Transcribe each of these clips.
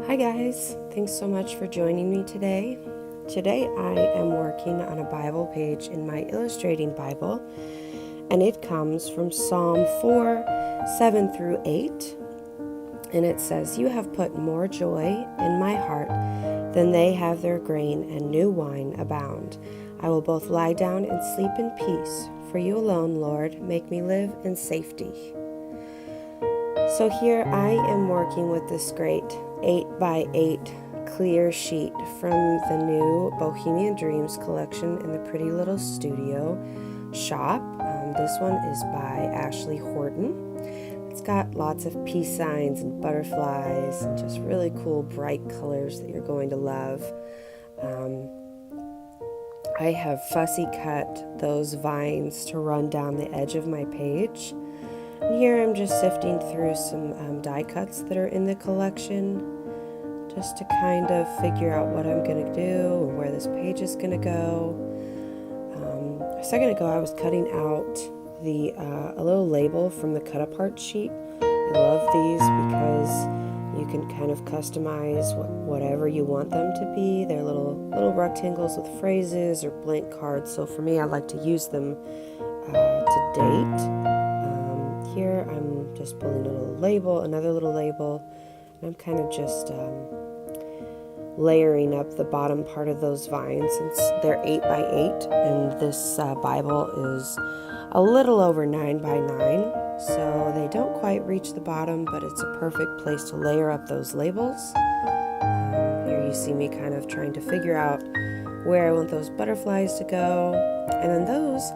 Hi guys, thanks so much for joining me today. Today I am working on a Bible page in my illustrating Bible, and it comes from Psalm 4, 7 through 8. And it says, "You have put more joy in my heart than they have their grain, and new wine abound. I will both lie down and sleep in peace. For you alone, Lord, make me live in safety." So here I am working with this great 8x8 clear sheet from the new Bohemian Dreams collection in the Pretty Little Studio shop. This one is by Horton. It's got lots of peace signs and butterflies and just really cool bright colors that you're going to love. I have fussy cut those vines to run down the edge of my page. And here I'm just sifting through some die cuts that are in the collection just to kind of figure out what I'm going to do and where this page is going to go. A second ago I was cutting out a little label from the cut apart sheet. I love these because you can kind of customize whatever you want them to be. They're little rectangles with phrases or blank cards. So for me, I like to use them to date. Here I'm just pulling another little label, and I'm kind of just layering up the bottom part of those vines since they're 8x8, and this Bible is a little over 9x9, so they don't quite reach the bottom, but it's a perfect place to layer up those labels. Here you see me kind of trying to figure out where I want those butterflies to go, and then those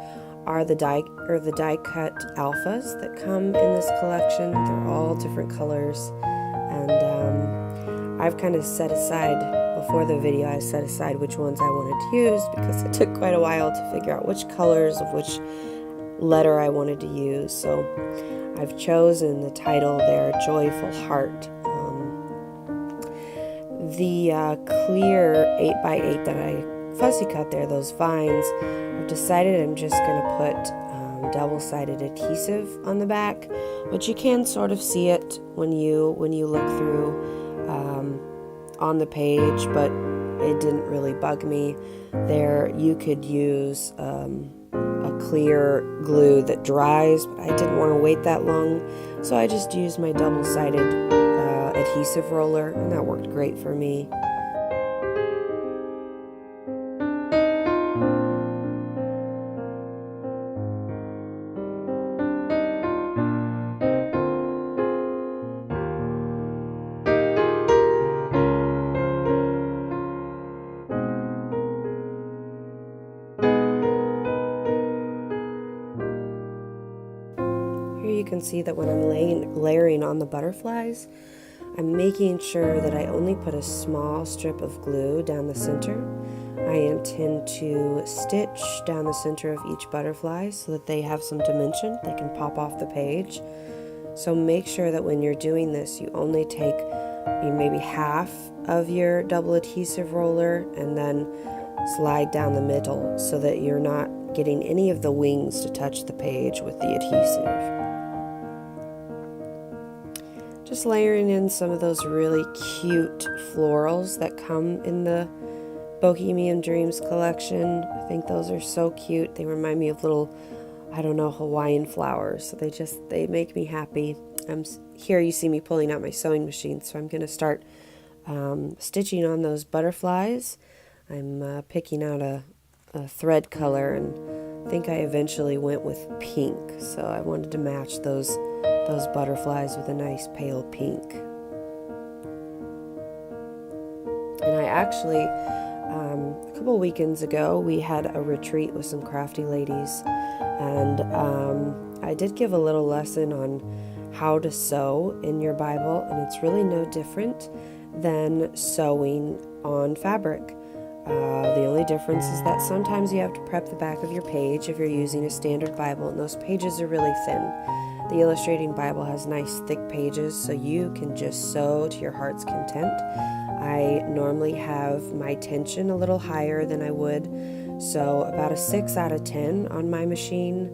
are the die cut alphas that come in this collection. They're all different colors, and I've kind of set aside, before the video, I set aside which ones I wanted to use because it took quite a while to figure out which colors of which letter I wanted to use. So I've chosen the title there, Joyful Heart. The clear 8x8 that I fussy cut there, those vines, I've decided I'm just going to put double-sided adhesive on the back, but you can sort of see it when you look through on the page, but it didn't really bug me. There you could use a clear glue that dries, but I didn't want to wait that long, so I just used my double-sided adhesive roller, and that worked great for me. Here you can see that when I'm layering on the butterflies, I'm making sure that I only put a small strip of glue down the center. I intend to stitch down the center of each butterfly so that they have some dimension. They can pop off the page. So make sure that when you're doing this, you only take maybe half of your double adhesive roller and then slide down the middle so that you're not getting any of the wings to touch the page with the adhesive. Just layering in some of those really cute florals that come in the Bohemian Dreams collection. I think those are so cute. They remind me of little, Hawaiian flowers. So they make me happy. Here you see me pulling out my sewing machine, so I'm going to start stitching on those butterflies. I'm picking out a thread color, and I think I eventually went with pink. So I wanted to match those butterflies with a nice pale pink. And I actually, a couple weekends ago, we had a retreat with some crafty ladies, and I did give a little lesson on how to sew in your Bible, and it's really no different than sewing on fabric. The only difference is that sometimes you have to prep the back of your page if you're using a standard Bible, and those pages are really thin. The illustrating Bible has nice thick pages, so you can just sew to your heart's content. I normally have my tension a little higher than I would, so about a 6 out of 10 on my machine.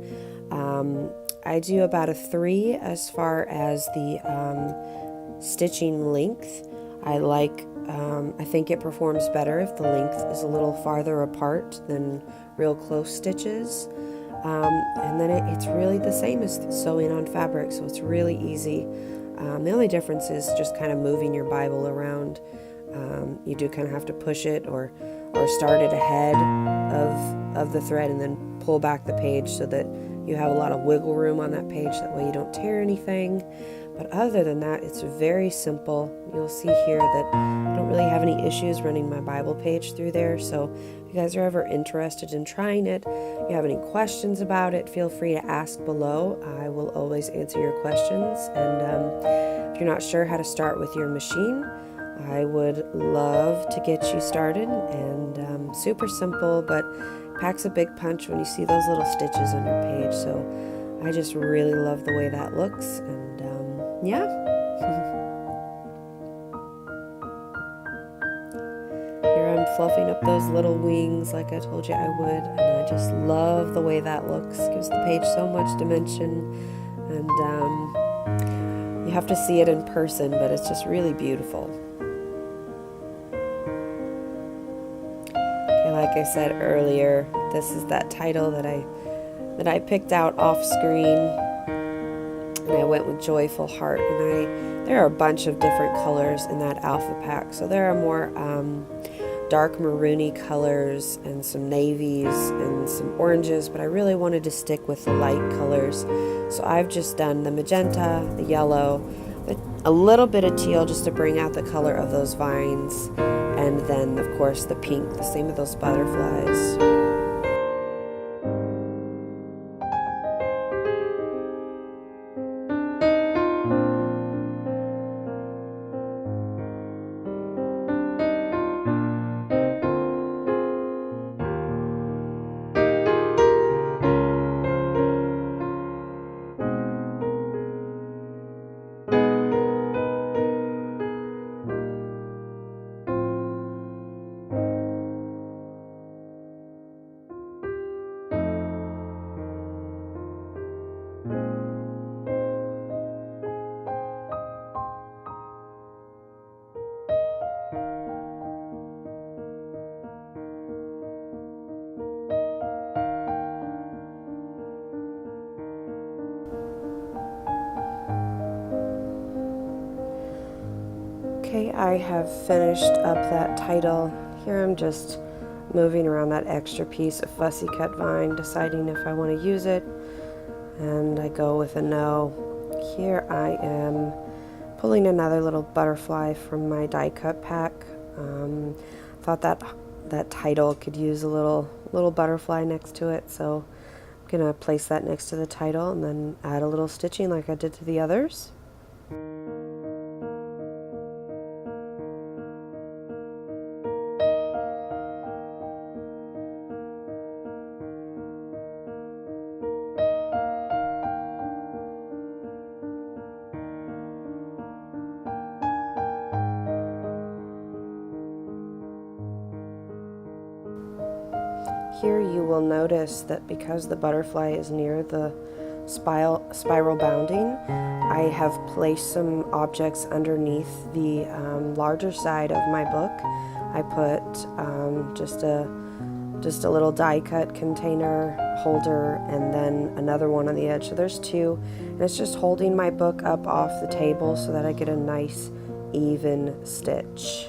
I do about a 3 as far as the stitching length. I think it performs better if the length is a little farther apart than real close stitches. And then it's really the same as sewing on fabric, so it's really easy. The only difference is just kind of moving your Bible around. You do kind of have to push it or start it ahead of the thread and then pull back the page so that you have a lot of wiggle room on that page. That way you don't tear anything. But other than that, it's very simple. You'll see here that I don't really have any issues running my Bible page through there. So if you guys are ever interested in trying it, if you have any questions about it, feel free to ask below. I will always answer your questions. And if you're not sure how to start with your machine, I would love to get you started. And super simple, but packs a big punch when you see those little stitches on your page. So I just really love the way that looks. And yeah. Here I'm fluffing up those little wings like I told you I would, and I just love the way that looks. Gives the page so much dimension, and you have to see it in person, but it's just really beautiful. Okay, like I said earlier, this is that title that I picked out off screen. And I went with Joyful Heart, and there are a bunch of different colors in that alpha pack. So there are more dark maroony colors and some navies and some oranges, but I really wanted to stick with the light colors. So I've just done the magenta, the yellow, a little bit of teal just to bring out the color of those vines, and then of course the pink, the same with those butterflies. Okay, I have finished up that title. Here I'm just moving around that extra piece of fussy cut vine, deciding if I want to use it, and I go with a no. Here I am pulling another little butterfly from my die cut pack. Thought that title could use a little butterfly next to it, so I'm gonna place that next to the title and then add a little stitching like I did to the others. Here you will notice that because the butterfly is near the spiral bounding, I have placed some objects underneath the larger side of my book. I put just a little die cut container holder and then another one on the edge. So there's two, and it's just holding my book up off the table so that I get a nice even stitch.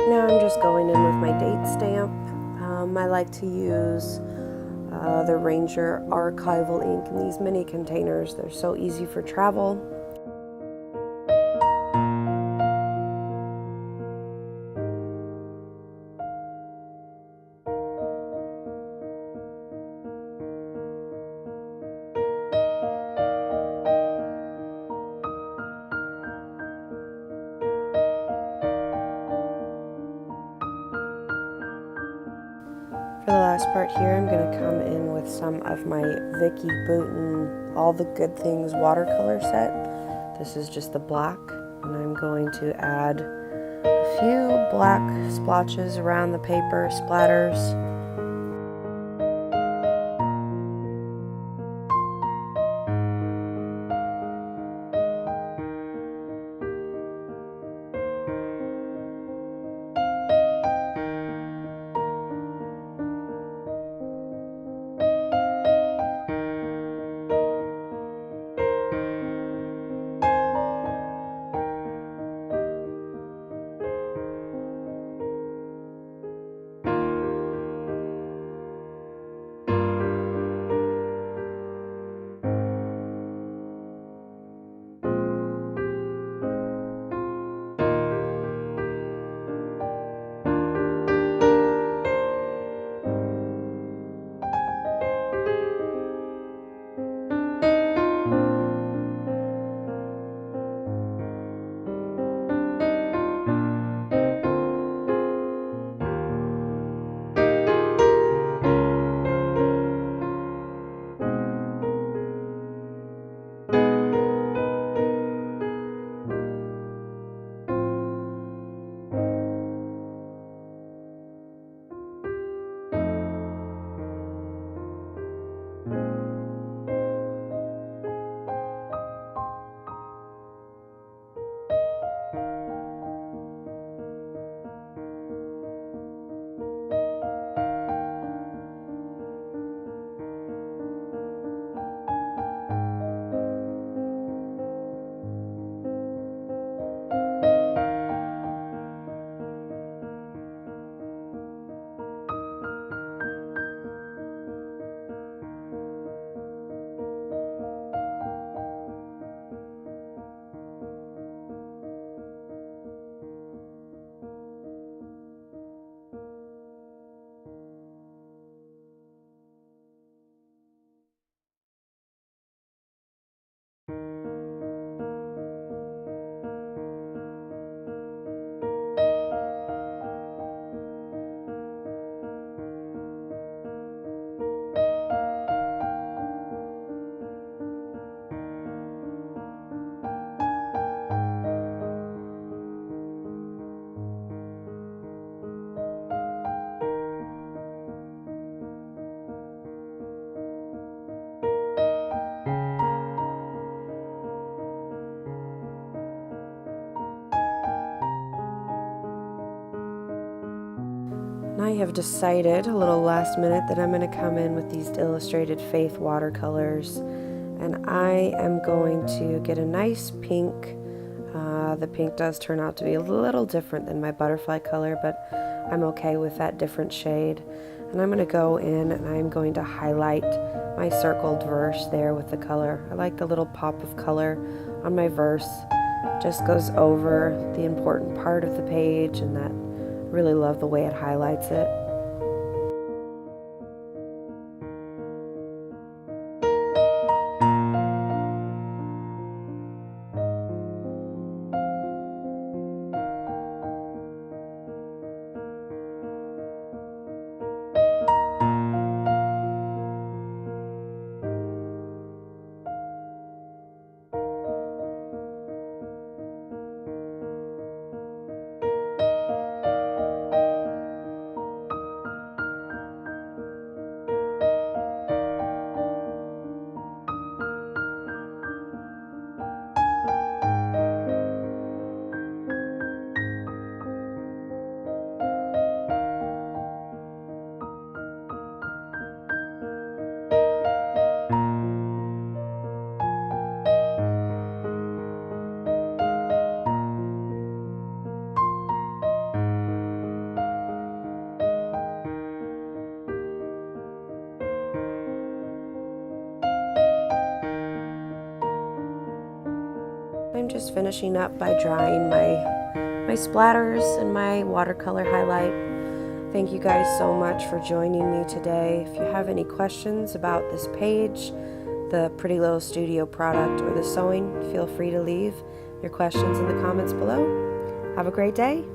Now I'm just going in with my date stamp. I like to use the Ranger archival ink in these mini containers. They're so easy for travel. For the last part here, I'm going to come in with some of my Vicky Booten All the Good Things watercolor set. This is just the black, and I'm going to add a few black splotches around the paper, splatters. I have decided a little last minute that I'm going to come in with these illustrated faith watercolors, and I am going to get a nice pink. The pink does turn out to be a little different than my butterfly color, but I'm okay with that different shade. And I'm going to go in and I'm going to highlight my circled verse there with the color. I like the little pop of color on my verse. Just goes over the important part of the page, and that really love the way it highlights it. I'm just finishing up by drying my splatters and my watercolor highlight. Thank you guys so much for joining me today. If you have any questions about this page, the Pretty Little Studio product, or the sewing, feel free to leave your questions in the comments below. Have a great day.